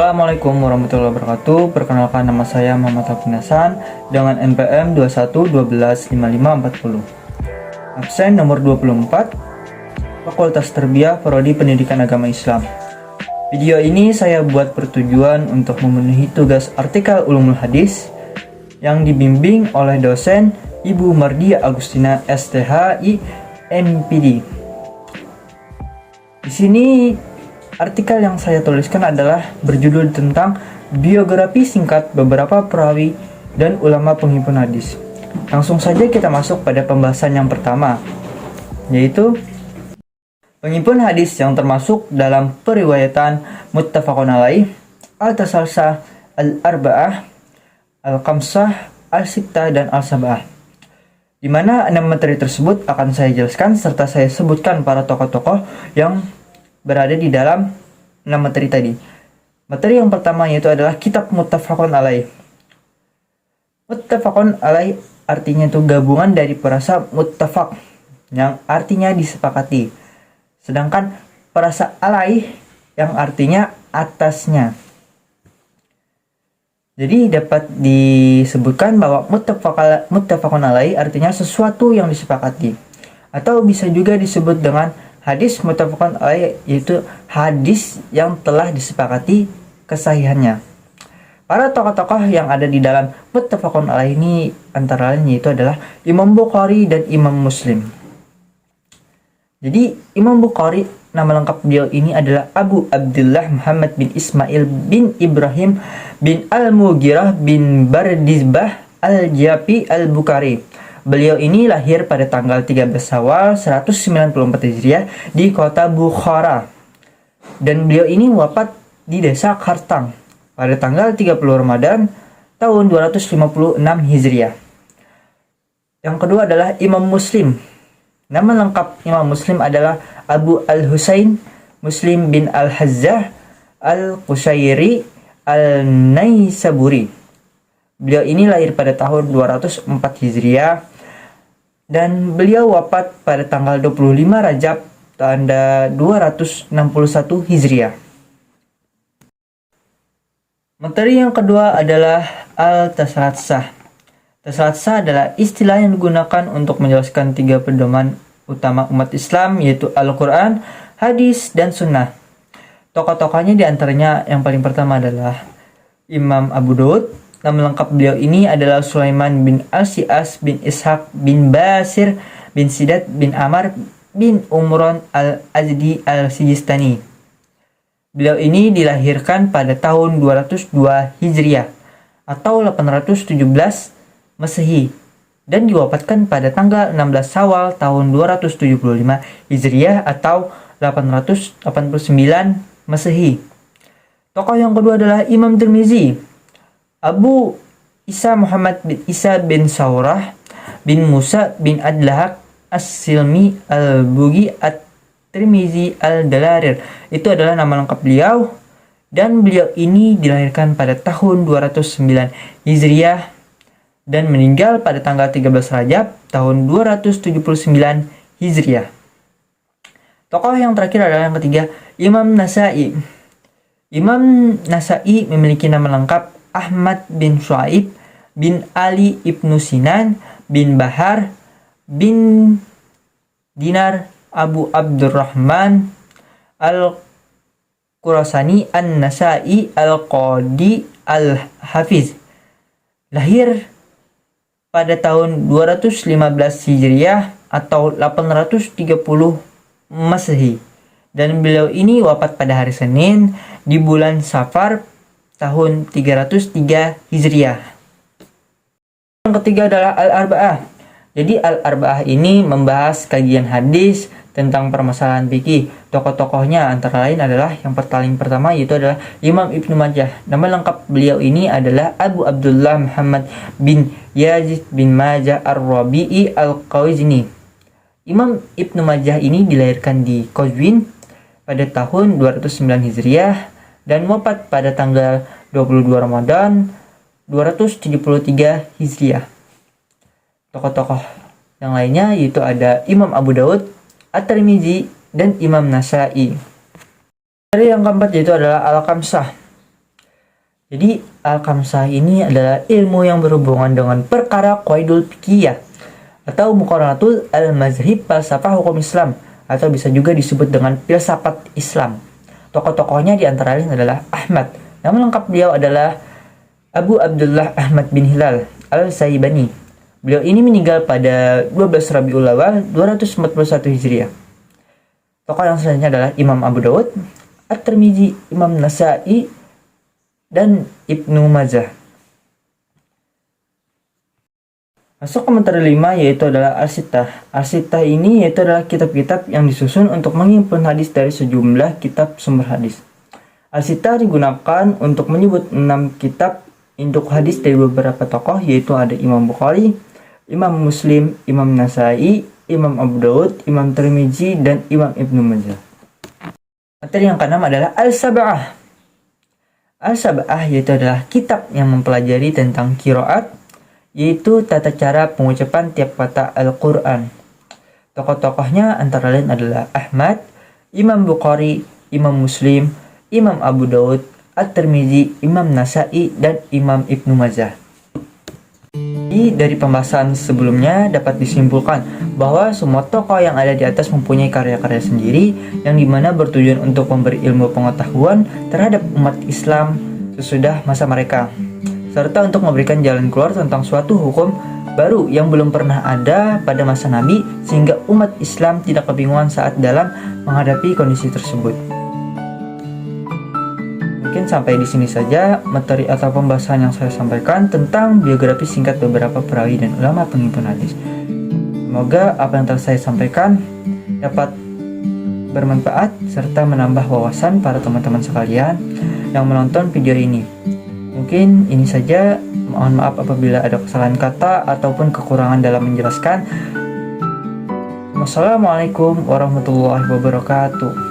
Assalamualaikum warahmatullahi wabarakatuh. Perkenalkan, nama saya Muhammad Hafin Hasan dengan NPM 21125540. Absen nomor 24, Fakultas Tarbiyah Prodi Pendidikan Agama Islam. Video ini saya buat bertujuan untuk memenuhi tugas artikel Ulumul Hadis yang dibimbing oleh dosen Ibu Mardia Agustina STHI MPD. Di sini artikel yang saya tuliskan adalah berjudul tentang biografi singkat beberapa perawi dan ulama penghimpun hadis. Langsung saja kita masuk pada pembahasan yang pertama, yaitu penghimpun hadis yang termasuk dalam periwayatan muttafaqun alaih, al-tasalsah, al-arba'ah, al-kamsah, al-sittah, dan al-sab'ah. Di mana 6 materi tersebut akan saya jelaskan serta saya sebutkan para tokoh-tokoh yang berada di dalam 6 materi tadi. Materi yang pertama yaitu adalah kitab muttafaqun alaih. Muttafaqun alaih artinya itu gabungan dari perasa muttafaq yang artinya disepakati. Sedangkan perasa alaih yang artinya atasnya. Jadi dapat disebutkan bahwa muttafaqun alaih artinya sesuatu yang disepakati. Atau bisa juga disebut dengan hadis muttafaqun alaih, yaitu hadis yang telah disepakati kesahihannya. Para tokoh-tokoh yang ada di dalam muttafaqun alaih ini antara lain yaitu adalah Imam Bukhari dan Imam Muslim. Jadi Imam Bukhari, nama lengkap beliau ini adalah Abu Abdullah Muhammad bin Ismail bin Ibrahim bin Al-Mughirah bin Bardizbah Al-Jafi Al-Bukhari. Beliau ini lahir pada tanggal 13 Syawal 194 Hijriah di kota Bukhara. Dan beliau ini wafat di desa Khartang pada tanggal 30 Ramadan tahun 256 Hijriah. Yang kedua adalah Imam Muslim. Nama lengkap Imam Muslim adalah Abu Al-Husain Muslim bin Al-Hazzah Al-Qushairi Al-Naisaburi. Beliau ini lahir pada tahun 204 Hijriah dan beliau wafat pada tanggal 25 Rajab tanda 261 Hijriah. Materi yang kedua adalah al-tasatsah. Tasatsah adalah istilah yang digunakan untuk menjelaskan 3 pedoman utama umat Islam, yaitu Al-Quran, hadis, dan sunnah. Tokoh-tokohnya diantaranya yang paling pertama adalah Imam Abu Daud. Nama lengkap beliau ini adalah Sulaiman bin Al-Si'as bin Ishaq bin Basir bin Sidat bin Amar bin Umron Al-Azdi Al-Sijistani. Beliau ini dilahirkan pada tahun 202 Hijriah atau 817 Masehi dan diwafatkan pada tanggal 16 Syawal tahun 275 Hijriah atau 889 Masehi. Tokoh yang kedua adalah Imam Tirmizi. Abu Isa Muhammad bin Isa bin Saurah bin Musa bin Adlahak As-Silmi Al-Bughi At-Tirmizi Al-Dalarir. Itu adalah nama lengkap beliau dan beliau ini dilahirkan pada tahun 209 Hijriah dan meninggal pada tanggal 13 Rajab tahun 279 Hijriah. Tokoh yang terakhir adalah yang ketiga, Imam Nasai. Imam Nasai memiliki nama lengkap Ahmad bin Shu'aib bin Ali ibnu Sinan bin Bahar bin Dinar Abu Abdurrahman Al-Qurasani An-Nasai Al-Qadi Al-Hafiz. Lahir pada tahun 215 Hijriah atau 830 Masehi. Dan beliau ini wafat pada hari Senin di bulan Safar tahun 303 Hijriah. Yang ketiga adalah Al-Arba'ah. Jadi Al-Arba'ah ini membahas kajian hadis tentang permasalahan fikih. Tokoh-tokohnya antara lain adalah yang paling pertama yaitu adalah Imam Ibnu Majah. Nama lengkap beliau ini adalah Abu Abdullah Muhammad bin Yazid bin Majah Ar-Rabi'i Al-Qawizni. Imam Ibnu Majah ini dilahirkan di Qazwin pada tahun 209 Hijriah dan wafat pada tanggal 22 Ramadan 273 Hijriah. Tokoh-tokoh yang lainnya yaitu ada Imam Abu Daud, At-Tirmizi, dan Imam Nasai. Dari yang keempat yaitu adalah Al-Kamsah. Jadi al-khamsah ini adalah ilmu yang berhubungan dengan perkara qaidul fiqhiyah atau muqaranatul al-mazhib falsafah hukum Islam, atau bisa juga disebut dengan filsafat Islam. Tokoh-tokohnya diantara lain adalah Ahmad. Nama lengkap beliau adalah Abu Abdullah Ahmad bin Hilal al-Saibani. Beliau ini meninggal pada 12 Rabiul Awal 241 Hijriah. Tokoh yang selanjutnya adalah Imam Abu Dawud, At-Tirmidzi, Imam Nasa'i, dan Ibnu Majah. Masuk ke materi 5, yaitu adalah Al-Sittah. Al-Sittah ini yaitu adalah kitab-kitab yang disusun untuk menghimpun hadis dari sejumlah kitab sumber hadis. Al-Sittah digunakan untuk menyebut 6 kitab induk hadis dari beberapa tokoh, yaitu ada Imam Bukhari, Imam Muslim, Imam Nasa'i, Imam Abu Dawud, Imam Tirmidzi, dan Imam Ibnu Majah. Materi yang keenam adalah Al-Sab'ah. Al-Sab'ah yaitu adalah kitab yang mempelajari tentang qiraat, yaitu tata cara pengucapan tiap kata Al-Quran. Tokoh-tokohnya antara lain adalah Ahmad, Imam Bukhari, Imam Muslim, Imam Abu Dawud, At-Tirmidzi, Imam Nasa'i, dan Imam Ibnu Majah. Dari pembahasan sebelumnya dapat disimpulkan bahwa semua tokoh yang ada di atas mempunyai karya-karya sendiri yang dimana bertujuan untuk memberi ilmu pengetahuan terhadap umat Islam sesudah masa mereka, serta untuk memberikan jalan keluar tentang suatu hukum baru yang belum pernah ada pada masa Nabi, sehingga umat Islam tidak kebingungan saat dalam menghadapi kondisi tersebut. Mungkin sampai di sini saja materi atau pembahasan yang saya sampaikan tentang biografi singkat beberapa perawi dan ulama penghimpun hadis. Semoga apa yang telah saya sampaikan dapat bermanfaat serta menambah wawasan para teman-teman sekalian yang menonton video ini. Mungkin ini saja, mohon maaf apabila ada kesalahan kata ataupun kekurangan dalam menjelaskan. Wassalamualaikum warahmatullahi wabarakatuh.